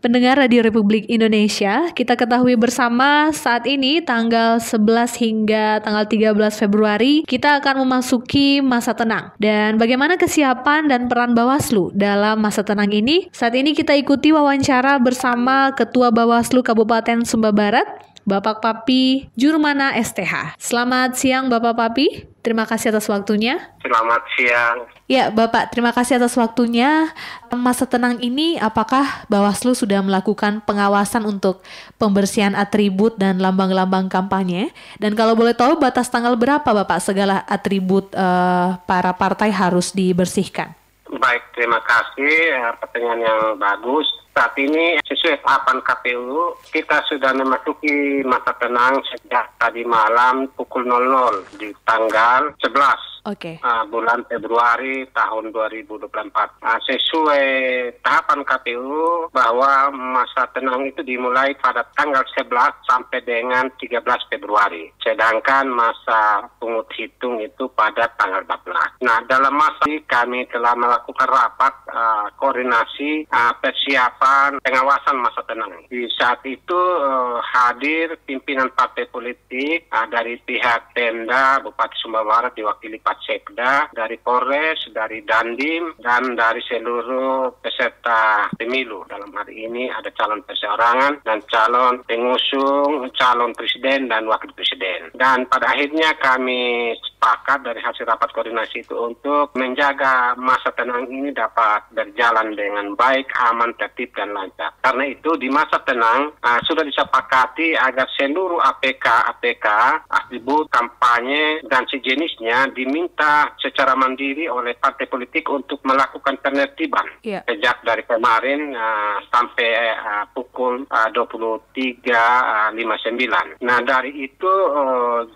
Pendengar Radio Republik Indonesia, kita ketahui bersama saat ini tanggal 11 hingga tanggal 13 Februari kita akan memasuki masa tenang. Dan bagaimana kesiapan dan peran Bawaslu dalam masa tenang ini? Saat ini kita ikuti wawancara bersama Ketua Bawaslu Kabupaten Sumba Barat, Bapak Papi Jurmana STH. Selamat siang Bapak Papi, terima kasih atas waktunya. Selamat siang. Ya Bapak, terima kasih atas waktunya. Masa tenang ini apakah Bawaslu sudah melakukan pengawasan untuk pembersihan atribut dan lambang-lambang kampanye? Dan kalau boleh tahu batas tanggal berapa Bapak segala atribut para partai harus dibersihkan? Baik, terima kasih. Pertanyaan yang bagus. Saat ini sesuai tahapan KPU, kita sudah memasuki masa tenang sejak tadi malam pukul 00 di tanggal 11. Bulan Februari tahun 2024. Sesuai tahapan KPU bahwa masa tenang itu dimulai pada tanggal 11 sampai dengan 13 Februari. Sedangkan masa pungut hitung itu pada tanggal 14. Nah, dalam masa ini kami telah melakukan rapat koordinasi persiapan pengawasan masa tenang. Di saat itu hadir pimpinan partai politik dari pihak Pemda Bupati Sumba Barat diwakili Pak Sekda, dari Polres, dari Dandim, dan dari seluruh peserta pemilu. Dalam hari ini ada calon perseorangan dan calon pengusung, calon presiden dan wakil presiden. Dan pada akhirnya kami sepakat dari hasil rapat koordinasi itu untuk menjaga masa tenang ini dapat berjalan dengan baik, aman, tertib, dan lancar. Karena itu di masa tenang sudah disepakati agar seluruh APK, atribut kampanye dan sejenisnya diminta secara mandiri oleh partai politik untuk melakukan penertiban. Sejak dari kemarin sampai pukul 23.59. Nah, dari itu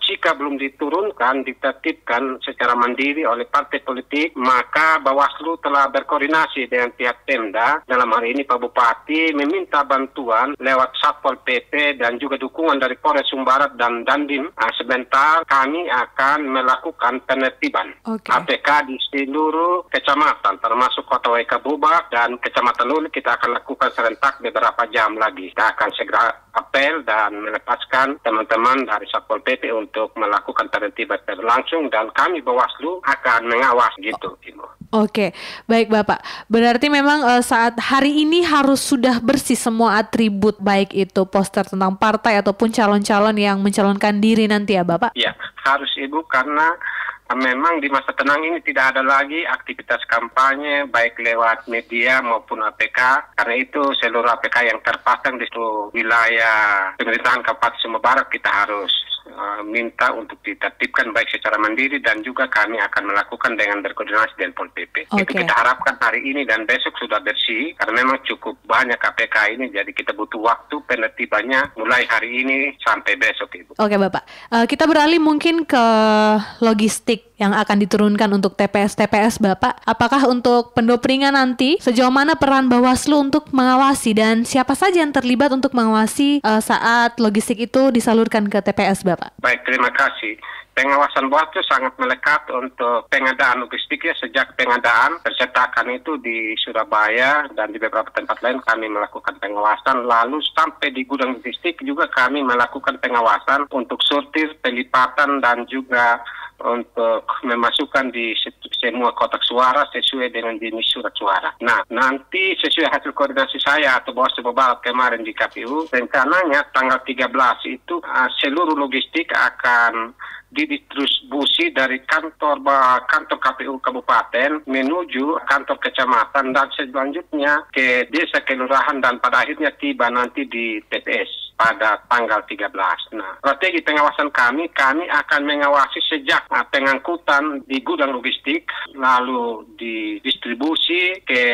jika belum diturunkan, ditertibkan secara mandiri oleh partai politik, maka Bawaslu telah berkoordinasi dengan pihak Pemda, dalam hari ini Pak Bupati, meminta bantuan lewat Satpol PP dan juga dukungan dari Polres Sumba Barat dan Dandim. Sebentar kami akan melakukan penertiban APK di seluruh kecamatan, termasuk Kota WK Bubak dan Kecamatan Luli. Kita akan lakukan serentak beberapa jam lagi. Kita akan segera apel dan melepaskan teman-teman dari Satpol PP untuk melakukan penertiban langsung, dan kami Bawaslu akan mengawas gitu, Ibu. Oke, baik Bapak. Berarti memang saat hari ini harus sudah bersih semua atribut, baik itu poster tentang partai ataupun calon-calon yang mencalonkan diri nanti ya Bapak? Ya, harus Ibu, karena memang di masa tenang ini tidak ada lagi aktivitas kampanye baik lewat media maupun APK. Karena itu seluruh APK yang terpasang di seluruh wilayah pemerintahan Kabupaten Sumba Barat kita harus minta untuk ditertibkan baik secara mandiri, dan juga kami akan melakukan dengan berkoordinasi dengan Pol PP. Itu kita harapkan hari ini dan besok sudah bersih, karena memang cukup banyak KPK ini, jadi kita butuh waktu penertibannya mulai hari ini sampai besok, Ibu. Oke Bapak, kita beralih mungkin ke logistik yang akan diturunkan untuk TPS Bapak. Apakah untuk pendopringan nanti sejauh mana peran Bawaslu untuk mengawasi, dan siapa saja yang terlibat untuk mengawasi saat logistik itu disalurkan ke TPS Bapak? Baik, terima kasih. Pengawasan Bawaslu sangat melekat untuk pengadaan logistiknya. Sejak pengadaan percetakan itu di Surabaya dan di beberapa tempat lain kami melakukan pengawasan, lalu sampai di gudang logistik juga kami melakukan pengawasan untuk sortir, pelipatan, dan juga untuk memasukkan di semua kotak suara sesuai dengan jenis surat suara. Nah, nanti sesuai hasil koordinasi saya atau Bawaslu Barat kemarin di KPU, rencananya tanggal 13 itu seluruh logistik akan didistribusi dari kantor KPU Kabupaten menuju kantor kecamatan dan selanjutnya ke desa kelurahan, dan pada akhirnya tiba nanti di TPS pada tanggal 13. Nah, strategi pengawasan kami akan mengawasi sejak pengangkutan di gudang logistik, lalu didistribusi ke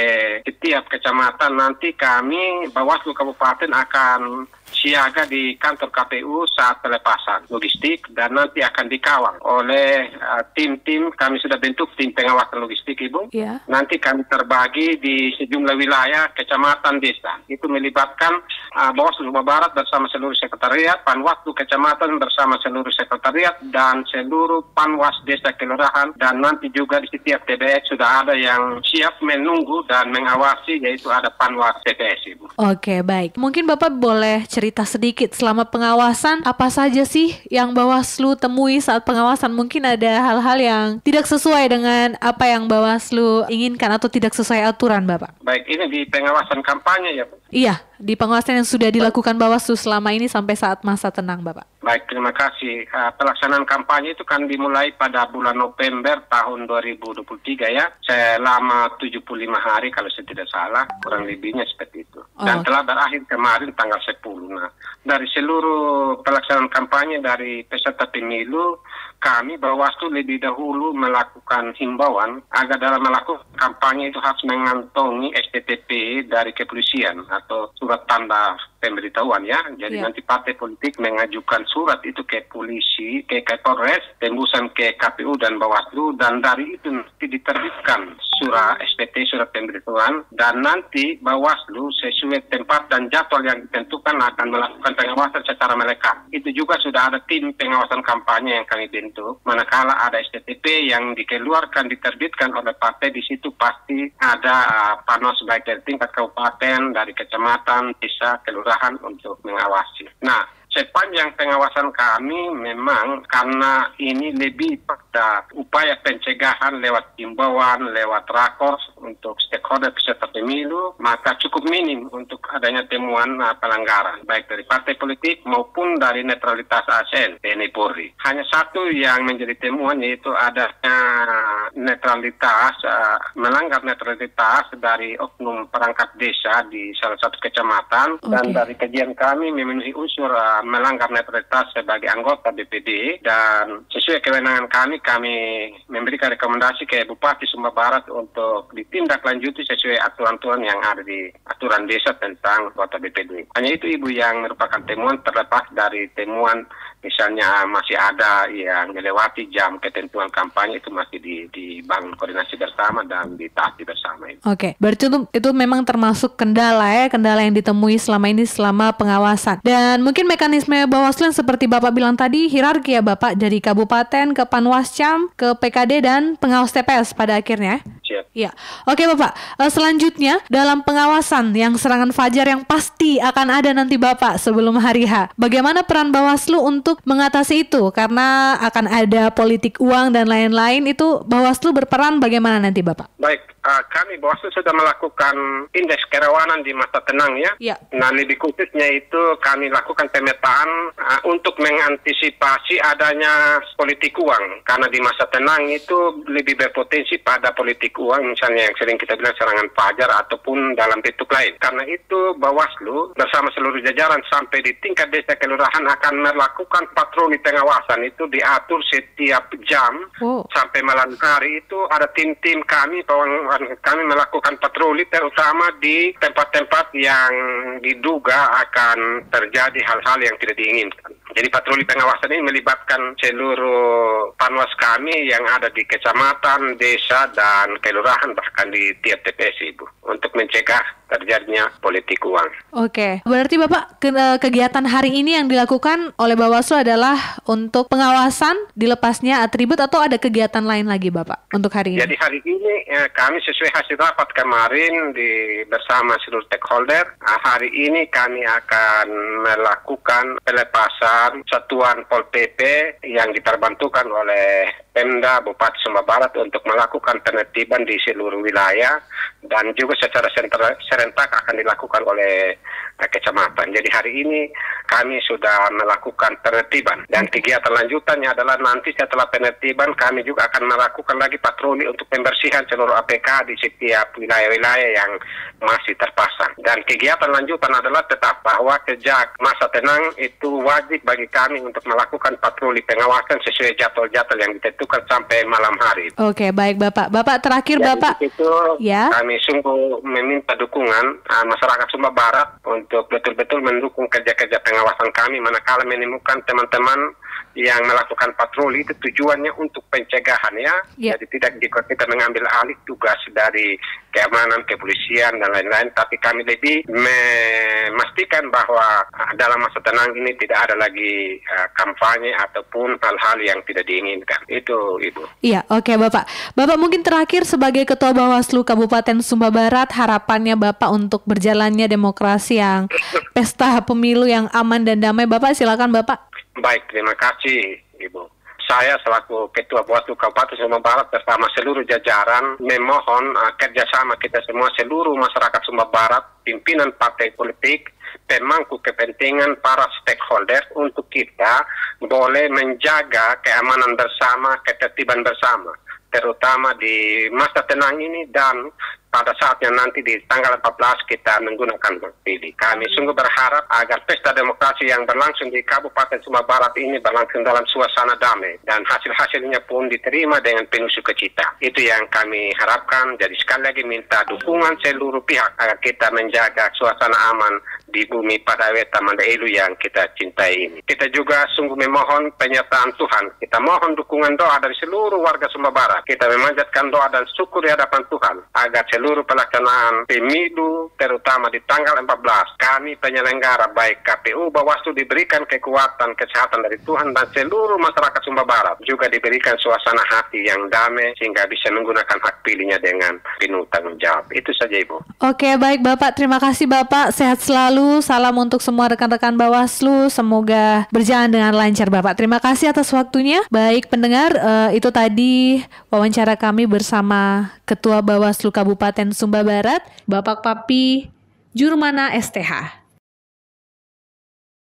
setiap kecamatan. Nanti kami Bawaslu Kabupaten akan siaga di kantor KPU saat pelepasan logistik dan nanti akan dikawal oleh tim-tim. Kami sudah bentuk tim pengawasan logistik, Ibu. Yeah. Nanti kami terbagi di sejumlah wilayah, kecamatan, desa. Itu melibatkan Bawaslu Sumba Barat bersama seluruh sekretariat, Panwaslu kecamatan bersama seluruh sekretariat, dan seluruh Panwas desa kelurahan, dan nanti juga di setiap TPS sudah ada yang siap menunggu dan mengawasi, yaitu ada Panwas TPS, Ibu. Oke, baik. Mungkin Bapak boleh cerita sedikit selama pengawasan, apa saja sih yang Bawaslu temui saat pengawasan? Mungkin ada hal-hal yang tidak sesuai dengan apa yang Bawaslu inginkan atau tidak sesuai aturan, Bapak. Baik, ini di pengawasan kampanye ya, Bu? Iya, di pengawasan yang sudah dilakukan Bawaslu selama ini sampai saat masa tenang, Bapak. Baik, terima kasih. Pelaksanaan kampanye itu kan dimulai pada bulan November tahun 2023 ya. Selama 75 hari kalau saya tidak salah, kurang lebihnya seperti itu. Dan telah berakhir kemarin tanggal 10. Nah, dari seluruh pelaksanaan kampanye dari peserta pemilu, kami Bawaslu lebih dahulu melakukan himbauan agar dalam melakukan kampanye itu harus mengantongi STTP dari kepolisian atau surat tanda pemberitahuan ya. Jadi nanti partai politik mengajukan surat itu ke polisi, ke Kapolres, tembusan ke KPU dan Bawaslu, dan dari itu nanti diterbitkan surat SPT, surat pemberitahuan, dan nanti Bawaslu sesuai tempat dan jadwal yang ditentukan akan melakukan pengawasan secara melekat. Itu juga sudah ada tim pengawasan kampanye yang kami bentuk. Manakala ada STTP yang dikeluarkan, diterbitkan oleh partai, di situ pasti ada panos baik dari tingkat kabupaten, dari kecamatan, desa, kelurahan untuk mengawasi. Nah, sepanjang pengawasan kami memang karena ini lebih pada upaya pencegahan lewat himbauan, lewat rakor untuk stakeholder peserta pemilu, maka cukup minim untuk adanya temuan pelanggaran, baik dari partai politik maupun dari netralitas ASN, TNI Polri. Hanya satu yang menjadi temuan, yaitu adanya netralitas, melanggar netralitas dari oknum perangkat desa di salah satu kecamatan, dan dari kajian kami memenuhi unsur melanggar netralitas sebagai anggota BPD, dan sesuai kewenangan kami memberikan rekomendasi ke Bupati Sumba Barat untuk ditindaklanjuti sesuai aturan-aturan yang ada di aturan desa tentang anggota BPD. Hanya itu, Ibu, yang merupakan temuan terlepas dari temuan misalnya masih ada yang melewati jam ketentuan kampanye, itu masih dibangun koordinasi bersama dan ditaati bersama. Oke, berarti itu memang termasuk kendala yang ditemui selama ini selama pengawasan. Dan mungkin mekanisme Bawaslu yang seperti Bapak bilang tadi, hierarki ya Bapak, dari kabupaten ke Panwascam, ke PKD dan pengawas TPS pada akhirnya. Siap. Ya, oke Bapak. Selanjutnya dalam pengawasan yang serangan fajar yang pasti akan ada nanti Bapak sebelum hari H. Bagaimana peran Bawaslu untuk mengatasi itu? Karena akan ada politik uang dan lain-lain, itu Bawaslu berperan bagaimana nanti Bapak? Baik, kami Bawaslu sudah melakukan indeks kerawanan di masa tenang ya. Ya. Nah, lebih khususnya itu kami lakukan pemetaan untuk mengantisipasi adanya politik uang. Karena di masa tenang itu lebih berpotensi pada politik uang, misalnya yang sering kita bilang serangan fajar ataupun dalam bentuk lain. Karena itu Bawaslu bersama seluruh jajaran sampai di tingkat desa kelurahan akan melakukan patroli pengawasan. Itu diatur setiap jam sampai malam hari. Itu ada tim-tim kami melakukan patroli terutama di tempat-tempat yang diduga akan terjadi hal-hal yang tidak diinginkan. Jadi patroli pengawasan ini melibatkan seluruh panwas kami yang ada di kecamatan, desa, dan kelurahan, bahkan di tiap TPS, Ibu, untuk mencegah terjadinya politik uang. Oke, berarti Bapak kegiatan hari ini yang dilakukan oleh Bawaslu adalah untuk pengawasan dilepasnya atribut, atau ada kegiatan lain lagi Bapak untuk hari ini? Jadi hari ini kami sesuai hasil rapat kemarin bersama seluruh stakeholder, hari ini kami akan melakukan pelepasan satuan Pol PP yang diperbantukan oleh Pemda Bupati Sumba Barat untuk melakukan penertiban di seluruh wilayah, dan juga secara serentak akan dilakukan oleh kecamatan. Jadi hari ini kami sudah melakukan penertiban, dan kegiatan lanjutannya adalah nanti setelah penertiban kami juga akan melakukan lagi patroli untuk pembersihan seluruh APK di setiap wilayah-wilayah yang masih terpasang. Dan kegiatan lanjutan adalah tetap bahwa sejak masa tenang itu wajib bagi kami untuk melakukan patroli pengawasan sesuai jadwal-jadwal yang ditentukan dilakukan sampai malam hari. Oke, baik Bapak. Bapak terakhir Jadi Bapak. itu Ya. kami sungguh meminta dukungan masyarakat Sumba Barat untuk betul-betul mendukung kerja-kerja pengawasan kami manakala menemukan teman-teman yang melakukan patroli. Itu tujuannya untuk pencegahan ya. Jadi tidak kita mengambil alih tugas dari keamanan, kepolisian dan lain-lain, tapi kami lebih memastikan bahwa dalam masa tenang ini tidak ada lagi kampanye ataupun hal-hal yang tidak diinginkan. Itu Ibu. Iya, oke Bapak. Bapak mungkin terakhir sebagai Ketua Bawaslu Kabupaten Sumba Barat, harapannya Bapak untuk berjalannya demokrasi yang pesta pemilu yang aman dan damai. Bapak silakan Bapak. Baik, terima kasih Ibu. Saya selaku Ketua Bawaslu Kabupaten Sumba Barat bersama seluruh jajaran memohon kerjasama kita semua, seluruh masyarakat Sumba Barat, pimpinan partai politik, pemangku kepentingan, para stakeholder untuk kita boleh menjaga keamanan bersama, ketertiban bersama, terutama di masa tenang ini dan pada saatnya nanti di tanggal 14 kita menggunakan hak pilih. Kami sungguh berharap agar pesta demokrasi yang berlangsung di Kabupaten Sumba Barat ini berlangsung dalam suasana damai dan hasil-hasilnya pun diterima dengan penuh sukacita. Itu yang kami harapkan. Jadi sekali lagi minta dukungan seluruh pihak agar kita menjaga suasana aman di bumi Padaweta Mandailu yang kita cintai ini. Kita juga sungguh memohon penyertaan Tuhan. Kita mohon dukungan doa dari seluruh warga Sumba Barat. Kita memanjatkan doa dan syukur di hadapan Tuhan agar seluruh pelaksanaan pemilu terutama di tanggal 14 kami penyelenggara baik KPU Bawaslu diberikan kekuatan kesehatan dari Tuhan dan seluruh masyarakat Sumba Barat juga diberikan suasana hati yang damai sehingga bisa menggunakan hak pilihnya dengan penuh tanggung jawab. Itu saja Ibu. Oke, baik Bapak. Terima kasih Bapak. Sehat selalu. Salam untuk semua rekan-rekan Bawaslu. Semoga berjalan dengan lancar Bapak. Terima kasih atas waktunya. Baik pendengar, itu tadi wawancara kami bersama Ketua Bawaslu Kabupaten Sumba Barat, Bapak Papi Jurmana STH.